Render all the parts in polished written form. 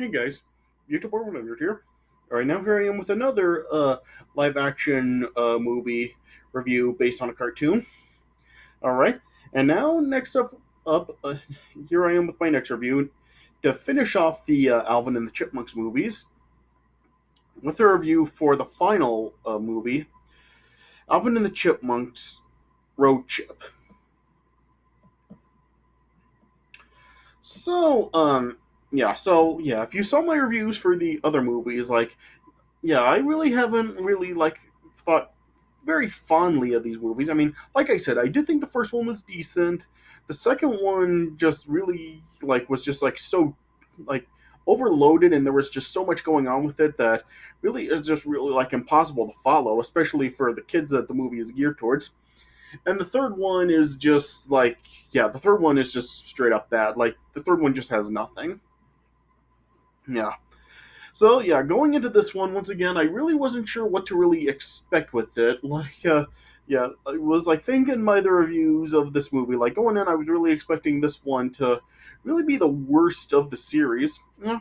Hey guys, YouTube 100 here. Alright, now here I am with another live action movie review based on a cartoon. Alright, and now next up, here I am with my next review to finish off the Alvin and the Chipmunks movies with a review for the final movie, Alvin and the Chipmunks Road Chip. So, if you saw my reviews for the other movies, I really haven't really thought very fondly of these movies. I mean, like I said, I did think the first one was decent. The second one just really was just so like overloaded, and there was just so much going on with it that really is just really impossible to follow, especially for the kids that the movie is geared towards. And the third one is just the third one is just straight up bad. Like the third one just has nothing. Yeah. So yeah, going into this one once again, I really wasn't sure what to really expect with it. I was thinking by the reviews of this movie, going in, I was really expecting this one to really be the worst of the series. Yeah.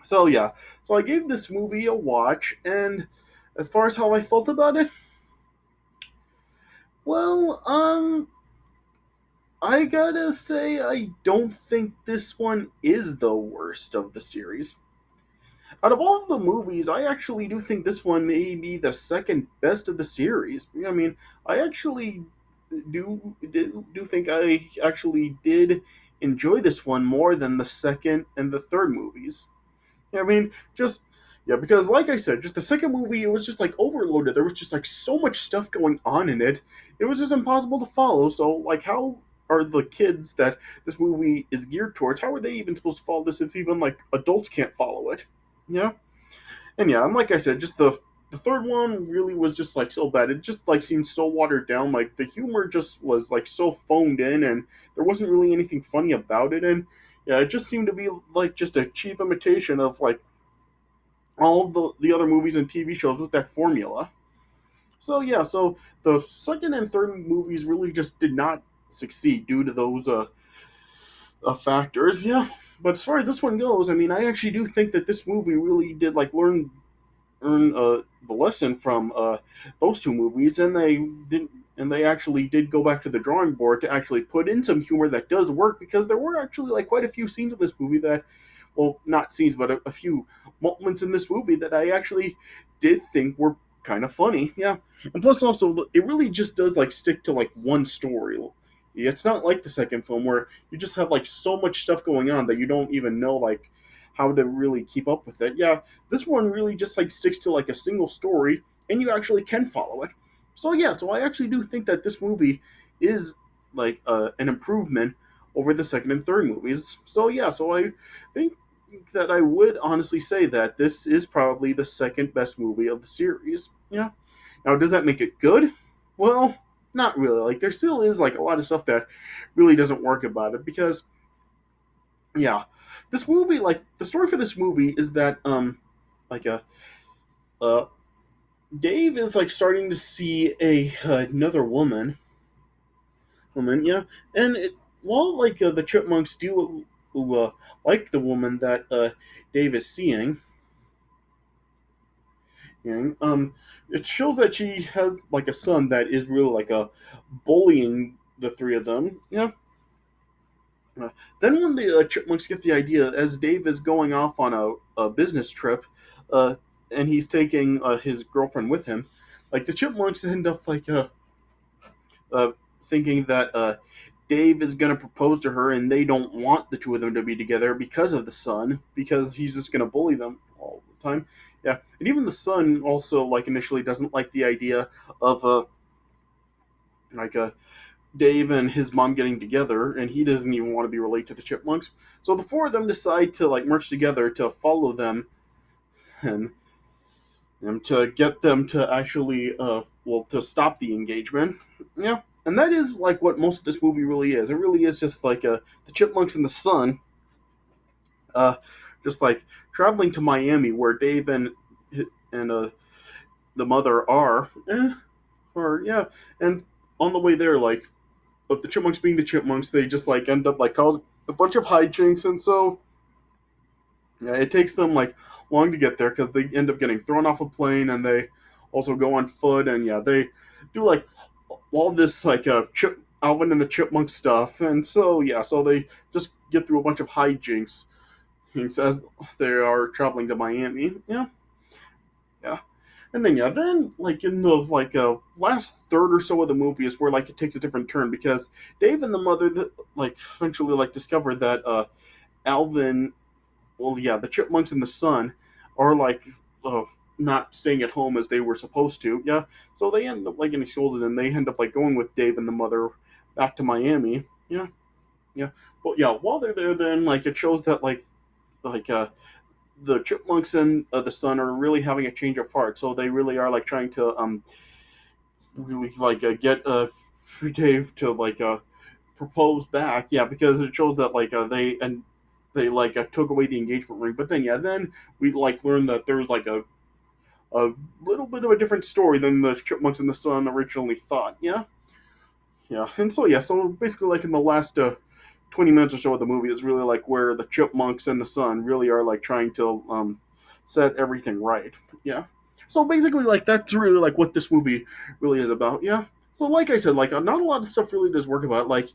So I gave this movie a watch, and as far as how I felt about it, well, I gotta say I don't think this one is the worst of the series. Out of all the movies, I actually do think this one may be the second best of the series. I mean, I actually do think I actually did enjoy this one more than the second and the third movies. I mean, just because like I said, just the second movie, it was just overloaded. There was just so much stuff going on in it. It was just impossible to follow. So how are the kids that this movie is geared towards? How are they even supposed to follow this if even adults can't follow it? Yeah. And like I said, just the third one really was just so bad. It just seemed so watered down. Like the humor just was so phoned in, and there wasn't really anything funny about it. And yeah, it just seemed to be just a cheap imitation of all the other movies and TV shows with that formula. So the second and third movies really just did not succeed due to those factors. Yeah. But as far as this one goes, I mean, I actually do think that this movie really did earn the lesson from those two movies, and they actually did go back to the drawing board to actually put in some humor that does work, because there were actually quite a few scenes in this movie that, well, not scenes, but a few moments in this movie that I actually did think were kind of funny. Yeah, and plus also it really just does stick to one story. It's not like the second film where you just have so much stuff going on that you don't even know how to really keep up with it. Yeah, this one really just sticks to a single story, and you actually can follow it. So I actually do think that this movie is an improvement over the second and third movies. So I think that I would honestly say that this is probably the second best movie of the series. Yeah. Now, does that make it good? Well, not really. There still is a lot of stuff that really doesn't work about it, because yeah, this movie, the story for this movie is that like a uh Dave is starting to see another woman, yeah. And while the chipmunks do like the woman that Dave is seeing, and it shows that she has a son that is really a bullying the three of them. Yeah. Then when the chipmunks get the idea, as Dave is going off on a business trip, uh, and he's taking his girlfriend with him, the chipmunks end up uh, thinking that Dave is going to propose to her, and they don't want the two of them to be together because of the son, because he's just going to bully them all the time. Yeah, and even the son also initially doesn't like the idea of like a Dave and his mom getting together, and he doesn't even want to be related to the chipmunks. So the four of them decide to merge together to follow them, and, to get them to actually to stop the engagement. Yeah, and that is what most of this movie really is. It really is just the chipmunks and the son, uh, just traveling to Miami, where Dave and the mother are, or yeah, and on the way there, but the chipmunks being the chipmunks, they just end up causing a bunch of hijinks, and so Yeah, it takes them like long to get there because they end up getting thrown off a plane, and they also go on foot, and yeah, they do like all this like Alvin and the Chipmunk stuff, and so yeah, so they just get through a bunch of hijinks as they are traveling to Miami. Yeah, yeah. And then yeah, then like in the last third or so of the movie is where like it takes a different turn because Dave and the mother like eventually like discover that Alvin, well yeah, the Chipmunks and the son are like uh, not staying at home as they were supposed to. Yeah, so they end up like getting scolded and they end up like going with Dave and the mother back to Miami. Yeah, yeah. But yeah, while they're there, then like it shows that like the Chipmunks and the son are really having a change of heart. So they really are like trying to really like get Dave to propose back. Yeah, because it shows that they took away the engagement ring. But then yeah, then we like learn that there's like a little bit of a different story than the Chipmunks and the son originally thought. Yeah, yeah, and so yeah, so basically like in the last 20 minutes or so of the movie is really like where the Chipmunks and the son really are like trying to set everything right. Yeah. So basically, like that's really like what this movie really is about. Yeah. So like I said, like not a lot of stuff really does work about like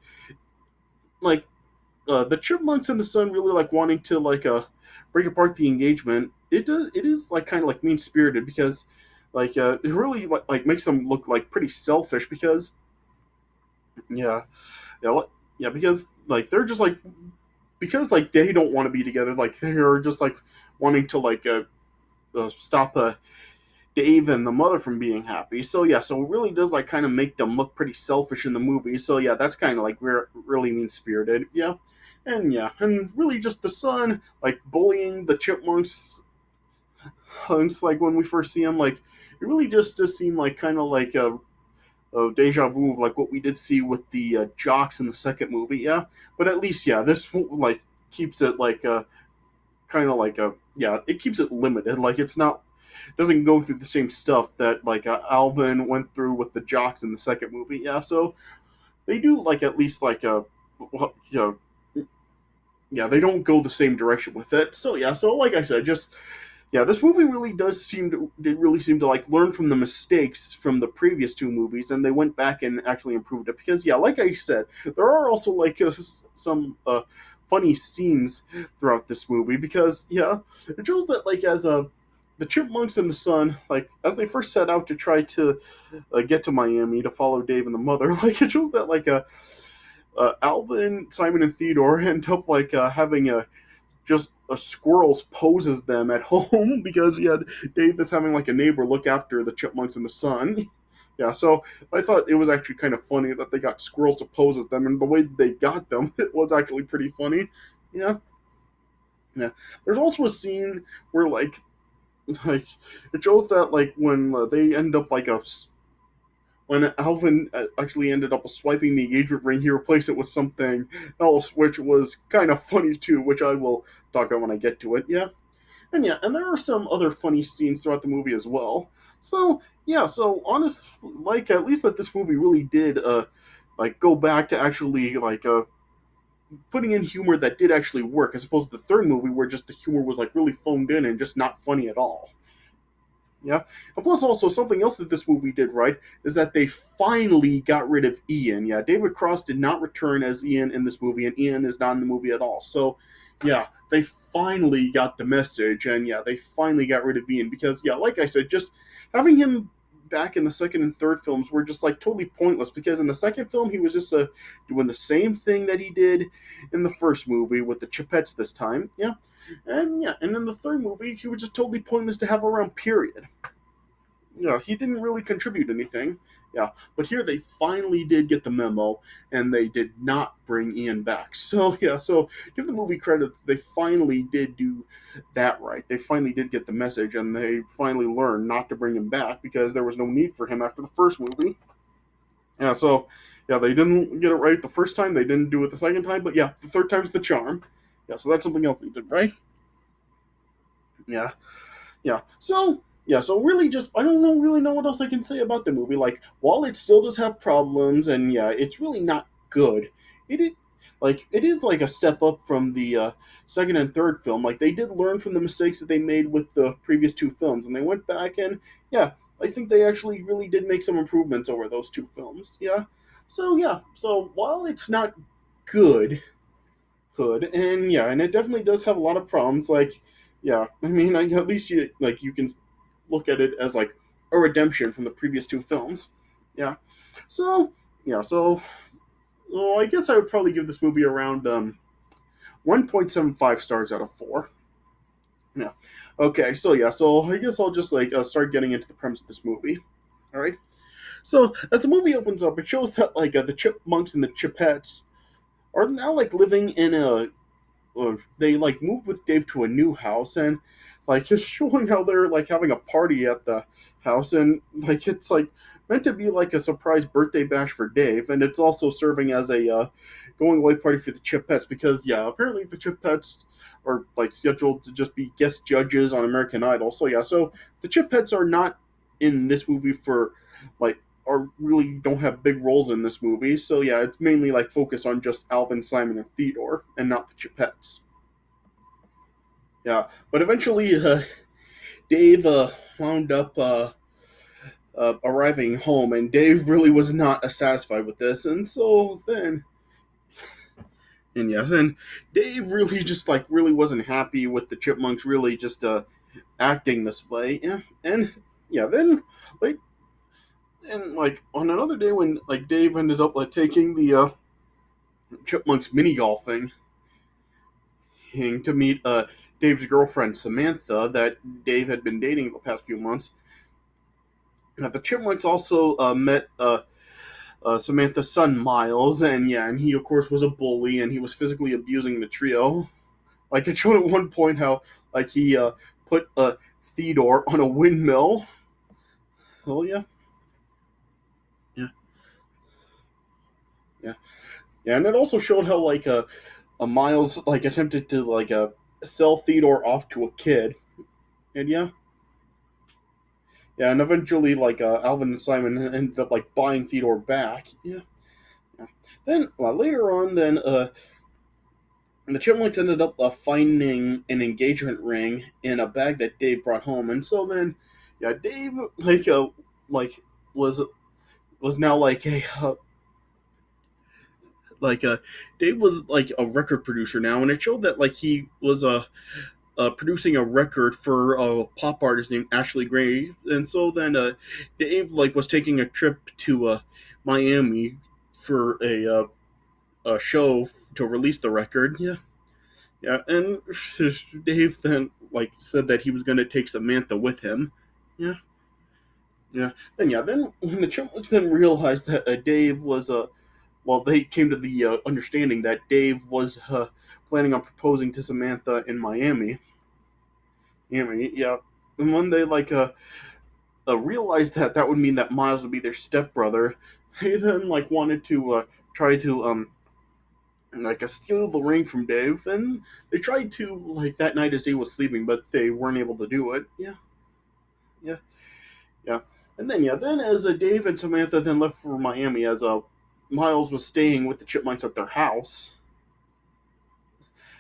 the Chipmunks and the son really like wanting to break apart the engagement. It is like kind of like mean spirited because it really like makes them look like pretty selfish because yeah yeah yeah because like they're just like because like they don't want to be together like they're just like wanting to stop Dave and the mother from being happy. So yeah, so it really does like kind of make them look pretty selfish in the movie. So yeah, that's kind of like really mean spirited. Yeah, and really just the son like bullying the Chipmunks. It's like when we first see him, like it really just does seem like kind of like a deja vu of like what we did see with the jocks in the second movie. Yeah, but at least yeah, this like keeps it kind of like a yeah, it keeps it limited. Like it's not doesn't go through the same stuff that Alvin went through with the jocks in the second movie. Yeah, so they do like at least like a well, yeah, they don't go the same direction with it. So yeah, so like I said, just yeah, this movie really does seem to did really seem to like learn from the mistakes from the previous two movies, and they went back and actually improved it. Because yeah, like I said, there are also some funny scenes throughout this movie. Because yeah, it shows that like as the Chipmunks and the son, like as they first set out to try to get to Miami to follow Dave and the mother, like it shows that Alvin, Simon, and Theodore end up having a just a squirrels poses them at home because yeah, Dave is having like a neighbor look after the Chipmunks and the son. Yeah, so I thought it was actually kind of funny that they got squirrels to pose as them, and the way they got them, it was actually pretty funny. Yeah, yeah. There's also a scene where like it shows that like when they end up when Alvin actually ended up swiping the engagement ring, he replaced it with something else, which was kind of funny too, which I will talk about when I get to it. Yeah, and there are some other funny scenes throughout the movie as well. So yeah, so honest, like at least that this movie really did like go back to actually putting in humor that did actually work, as opposed to the third movie where just the humor was like really phoned in and just not funny at all. Yeah. And plus, also, something else that this movie did right is that they finally got rid of Ian. Yeah, David Cross did not return as Ian in this movie, and Ian is not in the movie at all. So, yeah, they finally got the message, and yeah, they finally got rid of Ian because, yeah, like I said, just having him back in the second and third films were just like totally pointless because in the second film he was just doing the same thing that he did in the first movie with the Chipettes this time. Yeah, and in the third movie he was just totally pointless to have around. Period. He didn't really contribute anything. Yeah, but here they finally did get the memo, and they did not bring Ian back. So yeah, so give the movie credit. They finally did do that right. They finally did get the message, and they finally learned not to bring him back because there was no need for him after the first movie. Yeah, so yeah, they didn't get it right the first time. They didn't do it the second time, but yeah, the third time's the charm. Yeah, so that's something else they did right. Yeah, so really just I don't really know what else I can say about the movie. Like while it still does have problems and yeah, it's really not good. It is like it is like a step up from the second and third film. Like they did learn from the mistakes that they made with the previous two films, and they went back and yeah, I think they actually really did make some improvements over those two films. Yeah, so while it's not good, and yeah, and it definitely does have a lot of problems. Like yeah, I mean, at least you can look at it as like a redemption from the previous two films. Yeah, so so well, I guess I would probably give this movie around 1.75 stars out of 4. Yeah. Okay, so yeah, so I guess I'll just like start getting into the premise of this movie. All right. So as the movie opens up, it shows that like the chipmunks and the chipettes are now like living in a they like moved with Dave to a new house, and like just showing how they're like having a party at the house, and like it's like meant to be like a surprise birthday bash for Dave, and it's also serving as a going away party for the Chipettes because yeah, apparently the Chipettes are like scheduled to just be guest judges on American Idol. So yeah, so the Chipettes are not in this movie for like are really don't have big roles in this movie. So yeah, it's mainly like focused on just Alvin, Simon, and Theodore, and not the Chipettes. Yeah, but eventually, Dave wound up arriving home, and Dave really was not satisfied with this, and so then, and yes, and Dave really just like really wasn't happy with the Chipmunks really just acting this way, yeah, and yeah, then like and like on another day when like Dave ended up like taking the Chipmunks mini golfing to meet Dave's girlfriend Samantha that Dave had been dating the past few months. The Chipmunks also met Samantha's son Miles, and yeah, and he of course was a bully, and he was physically abusing the trio. Like it showed at one point how like he put Theodore on a windmill. Oh yeah, yeah, yeah, yeah, and it also showed how like a Miles like attempted to like sell Theodore off to a kid, and yeah, yeah, and eventually like Alvin and Simon ended up like buying Theodore back. Yeah, yeah. Then later on, then and the Chipmunks ended up finding an engagement ring in a bag that Dave brought home, and so then, yeah, Dave like was now like a like Dave was like a record producer now, and it showed that like he was producing a record for a pop artist named Ashley Gray, and so then Dave like was taking a trip to Miami for a show to release the record. Yeah, yeah, and Dave then like said that he was going to take Samantha with him. Yeah, yeah. Then when the Chipmunks then realized that Dave was well, they came to the understanding that Dave was planning on proposing to Samantha in Miami. Miami, yeah. And when they like realized that that would mean that Miles would be their stepbrother, they then like wanted to try to like steal the ring from Dave, and they tried to like that night as Dave was sleeping, but they weren't able to do it. Yeah, yeah, yeah. And then yeah, then as Dave and Samantha then left for Miami, as Miles was staying with the Chipmunks at their house.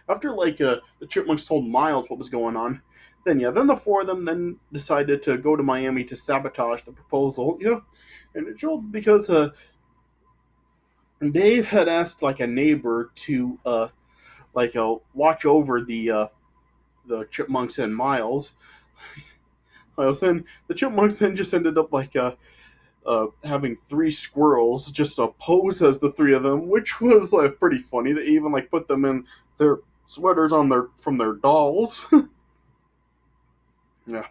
After like the Chipmunks told Miles what was going on, then yeah, then the four of them then decided to go to Miami to sabotage the proposal. Yeah, and it showed because Dave had asked like a neighbor to like watch over the Chipmunks and Miles. Then the Chipmunks then just ended up like having three squirrels just pose as the three of them, which was like pretty funny. They even like put them in their sweaters on their from their dolls. Yeah,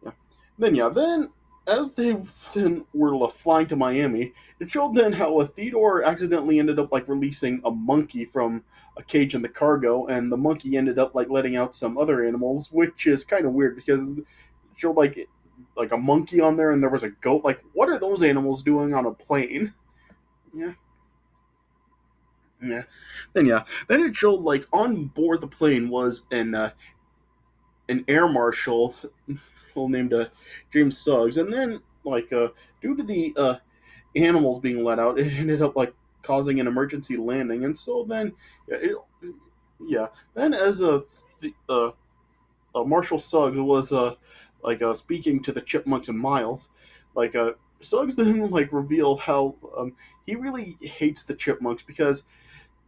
yeah. Then as they then were flying to Miami, it showed then how a Theodore accidentally ended up like releasing a monkey from a cage in the cargo, and the monkey ended up like letting out some other animals, which is kind of weird because it showed like a monkey on there, and there was a goat. Like, what are those animals doing on a plane? Yeah, yeah. Then it showed like on board the plane was an air marshal named James Suggs, and then like due to the animals being let out, it ended up like causing an emergency landing. And so then, yeah, yeah. Then as Marshall Suggs was speaking to the Chipmunks and Miles, like Suggs then like revealed how he really hates the Chipmunks because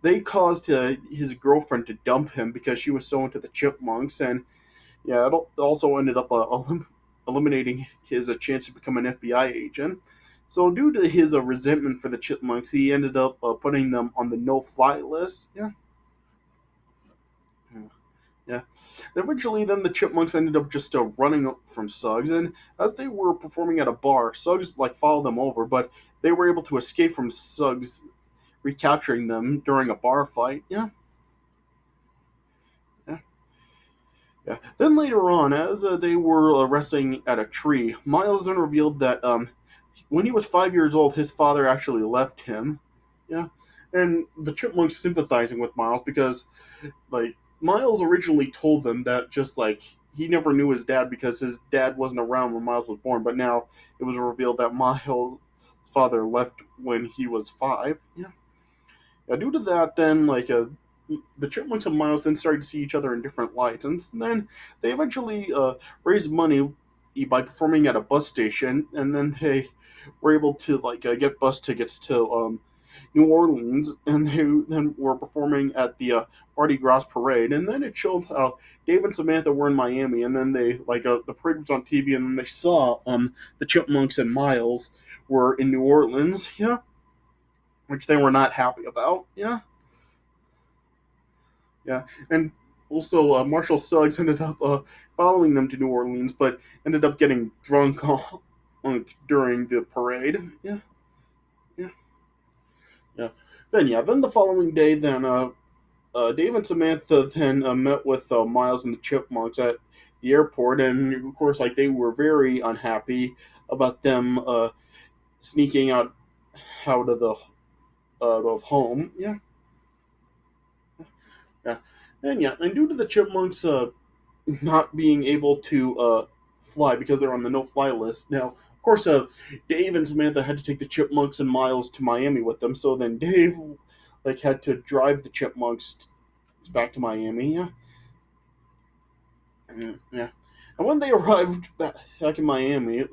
they caused his girlfriend to dump him because she was so into the Chipmunks, and yeah, it also ended up eliminating his chance to become an FBI agent. So due to his resentment for the Chipmunks, he ended up putting them on the no-fly list. Yeah, yeah. Eventually, then the Chipmunks ended up just running up from Suggs, and as they were performing at a bar, Suggs like followed them over, but they were able to escape from Suggs recapturing them during a bar fight. Yeah, yeah, yeah. Then later on, as they were resting at a tree, Miles then revealed that when he was 5 years old, his father actually left him. Yeah, and the Chipmunks sympathizing with Miles because like Miles originally told them that just like he never knew his dad because his dad wasn't around when Miles was born, but now it was revealed that Miles' father left when he was 5. Yeah. Due to that, then the Chipmunks and Miles then started to see each other in different lights, and then they eventually raised money by performing at a bus station, and then they were able to get bus tickets to New Orleans, and they then were performing at the Mardi Gras parade, and then it showed how Dave and Samantha were in Miami, and then they the parade was on TV, and then they saw the Chipmunks and Miles were in New Orleans, yeah, which they were not happy about, yeah. Yeah, and also Marshall Suggs ended up following them to New Orleans, but ended up getting drunk during the parade. Yeah, yeah, yeah. Then the following day, then Dave and Samantha then met with Miles and the Chipmunks at the airport, and of course, like they were very unhappy about them sneaking out of the out of home. Yeah, yeah, and yeah, and due to the Chipmunks not being able to fly because they're on the no-fly list. Now, of course, Dave and Samantha had to take the Chipmunks and Miles to Miami with them. So then Dave had to drive the Chipmunks back to Miami. Yeah, yeah. And when they arrived back in Miami,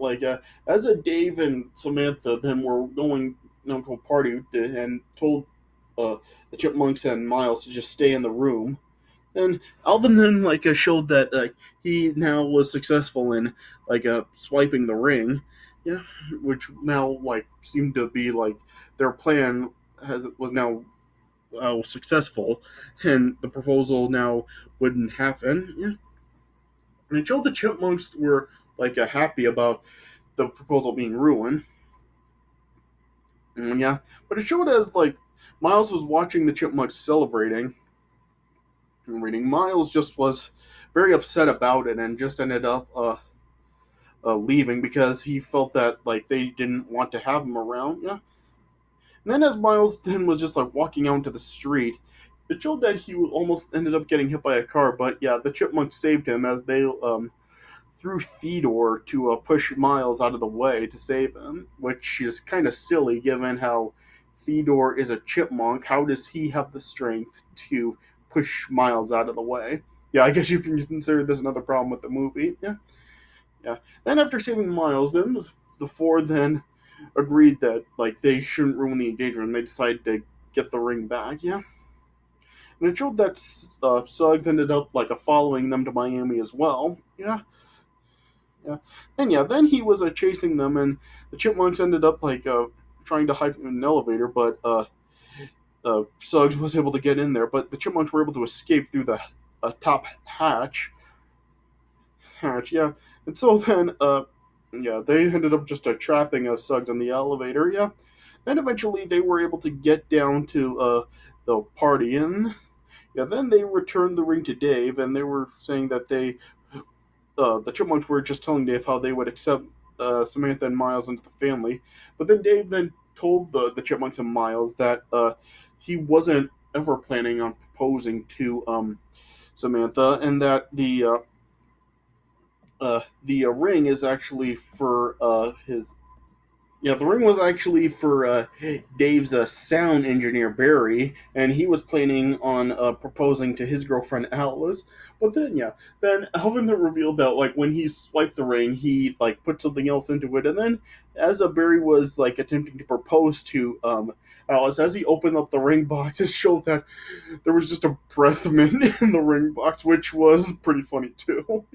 as a Dave and Samantha then were going to a party and told uh, the Chipmunks and Miles to just stay in the room. And Alvin then showed that he now was successful in swiping the ring, yeah, which now seemed to be their plan was now successful, and the proposal now wouldn't happen. Yeah, and it showed the Chipmunks were happy about the proposal being ruined. Yeah, but it showed as Miles was watching the Chipmunks celebrating reading. Miles just was very upset about it and just ended up leaving because he felt that they didn't want to have him around. Yeah. And then as Miles then was just walking out into the street, it showed that he almost ended up getting hit by a car. But yeah, the Chipmunks saved him as they threw Theodore to push Miles out of the way to save him, which is kind of silly given how Theodore is a chipmunk. How does he have the strength to push Miles out of the way? Yeah, I guess you can consider this another problem with the movie. Yeah, yeah. Then after saving Miles, then the four then agreed that they shouldn't ruin the engagement. And they decided to get the ring back. Yeah, and it showed that Suggs ended up following them to Miami as well. Yeah, yeah. Then he was chasing them, and the chipmunks ended up trying to hide from an elevator, but Suggs was able to get in there. But the chipmunks were able to escape through the top hatch. Yeah, and so then yeah, they ended up just trapping Suggs in the elevator. Yeah, then eventually they were able to get down to the party, and yeah, then they returned the ring to Dave, and they were saying that the Chipmunks were just telling Dave how they would accept Samantha and Miles into the family. But then Dave then told the Chipmunks and Miles that he wasn't ever planning on proposing to Samantha, and that the ring is actually for his. Yeah, the ring was actually for Dave's sound engineer Barry, and he was planning on proposing to his girlfriend Alice. But then, yeah, then Alvin revealed that like when he swiped the ring, he like put something else into it, and then as Barry was like attempting to propose to Alice, as he opened up the ring box, it showed that there was just a breath mint in the ring box, which was pretty funny too.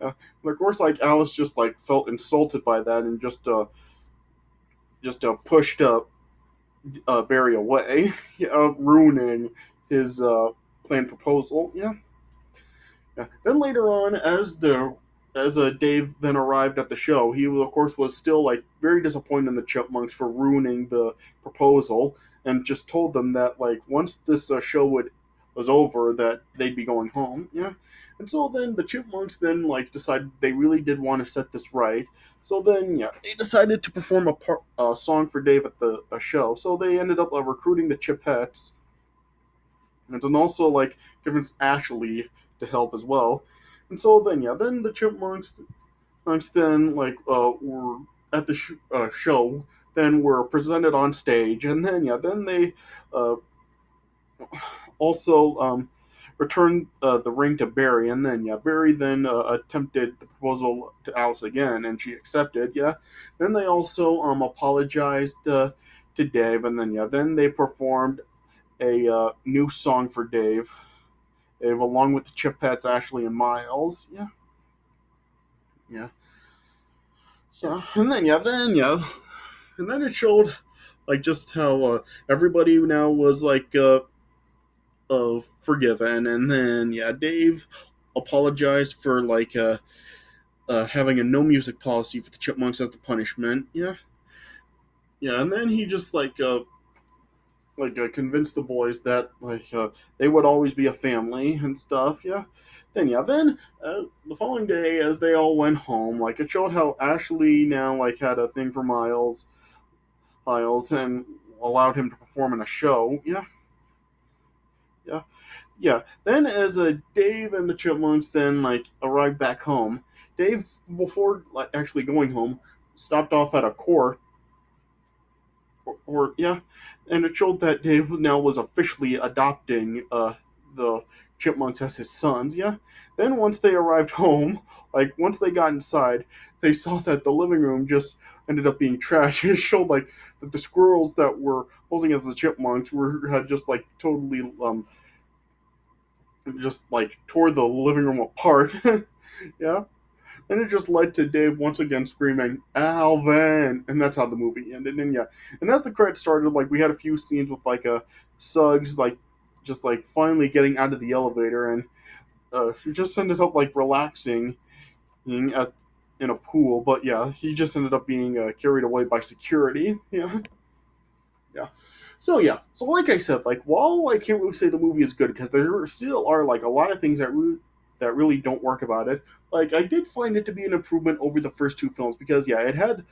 And of course, like Alice just like felt insulted by that and just pushed Barry away, ruining his planned proposal. Yeah. Yeah. Then later on, as Dave then arrived at the show, he of course was still like very disappointed in the Chipmunks for ruining the proposal, and just told them that like once this show would was over, that they'd be going home. Yeah. And so then the Chipmunks then like decided they really did want to set this right. So then yeah, they decided to perform a song for Dave at the show. So they ended up recruiting the Chipettes, and then also like convinced Ashley to help as well. And so then yeah, then the Chipmunks then like were at the show, then were presented on stage, and then yeah, then they uh, also returned the ring to Barry, and then yeah, Barry then attempted the proposal to Alice again, and she accepted. Yeah, then they also apologized to Dave, and then yeah, then they performed a new song for Dave, along with the Chipettes, Ashley and Miles. Yeah, yeah, yeah, and then it showed like just how everybody now was like forgiven, and then yeah, Dave apologized for like having a no music policy for the Chipmunks as the punishment. Yeah, yeah, and then he just convinced the boys that they would always be a family and stuff. Yeah. Then yeah, then the following day, as they all went home, like it showed how Ashley now like had a thing for Miles, and allowed him to perform in a show. Yeah, yeah, yeah. Then as Dave and the Chipmunks then like arrived back home, Dave before like actually going home stopped off at a court or yeah, and it showed that Dave now was officially adopting the Chipmunks as his sons. Yeah. Then once they arrived home, like once they got inside, they saw that the living room just ended up being trash. It showed like that the squirrels that were posing as the Chipmunks were had just like totally just like tore the living room apart. Yeah. And it just led to Dave once again screaming, Alvin! And that's how the movie ended. And yeah, and as the credits started, like we had a few scenes with like Suggs, like just like finally getting out of the elevator, and he just ended up like relaxing at in a pool. But yeah, he just ended up being carried away by security. Yeah, yeah. So like I said, like while I can't really say the movie is good because there still are like a lot of things that really don't work about it. Like I did find it to be an improvement over the first two films because yeah, it had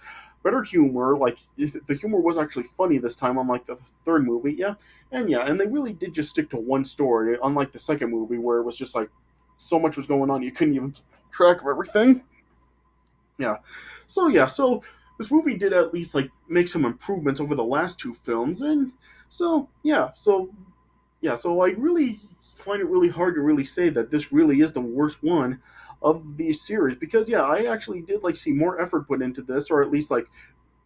better humor. Like the humor was actually funny this time, unlike the third movie. Yeah, and they really did just stick to one story, unlike the second movie where it was just like so much was going on you couldn't even keep track of everything. So this movie did at least like make some improvements over the last two films, and so I really find it really hard to really say that this really is the worst one of the series because yeah, I actually did like see more effort put into this, or at least like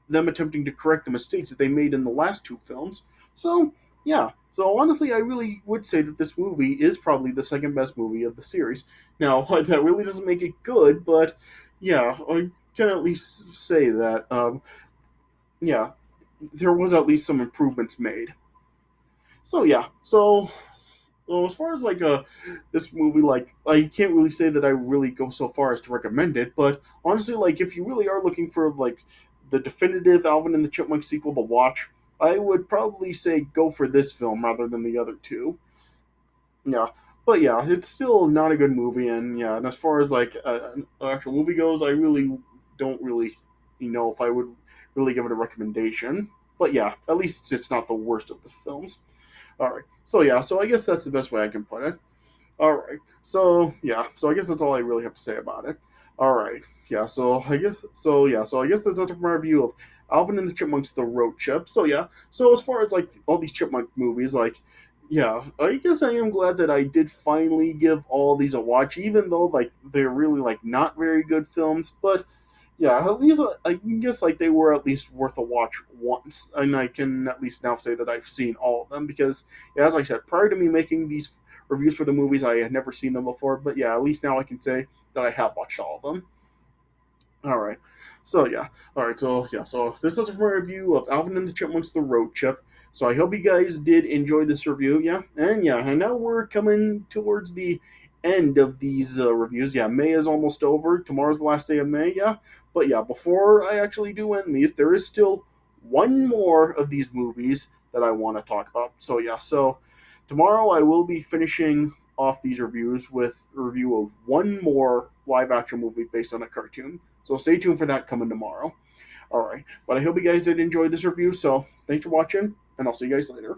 them attempting to correct the mistakes that they made in the last two films. So yeah, so honestly, I really would say that this movie is probably the second best movie of the series. Now that really doesn't make it good, but yeah, I can at least say that yeah, there was at least some improvements made. So yeah, so as far as like this movie, like I can't really say that I really go so far as to recommend it, but honestly, like if you really are looking for like the definitive Alvin and the Chipmunk sequel to watch, I would probably say go for this film rather than the other two. Yeah, but yeah, it's still not a good movie, and yeah, and as far as like an actual movie goes, I really don't really know if I would really give it a recommendation. But yeah, at least it's not the worst of the films. All right. So yeah, so I guess that's the best way I can put it. All right. So I guess that's all I really have to say about it. All right. Yeah. So I guess that's it for my review of Alvin and the Chipmunks, The Road Trip. So yeah, so as far as like all these Chipmunk movies, like yeah, I guess I am glad that I did finally give all these a watch, even though like they're really like not very good films. But yeah, at least I guess like they were at least worth a watch once, and I can at least now say that I've seen all of them because, yeah, as I said, prior to me making these reviews for the movies, I had never seen them before. But yeah, at least now I can say that I have watched all of them. All right. So yeah. All right. So yeah. So this is my review of Alvin and the Chipmunks: The Road Trip. So I hope you guys did enjoy this review. Yeah. And yeah. And now we're coming towards the end of these reviews. Yeah. May is almost over. Tomorrow's the last day of May. Yeah. But yeah. Before I actually do end these, there is still one more of these movies that I want to talk about. So yeah. So tomorrow I will be finishing off these reviews with a review of one more live action movie based on a cartoon. So stay tuned for that coming tomorrow. All right. But I hope you guys did enjoy this review. So thanks for watching, and I'll see you guys later.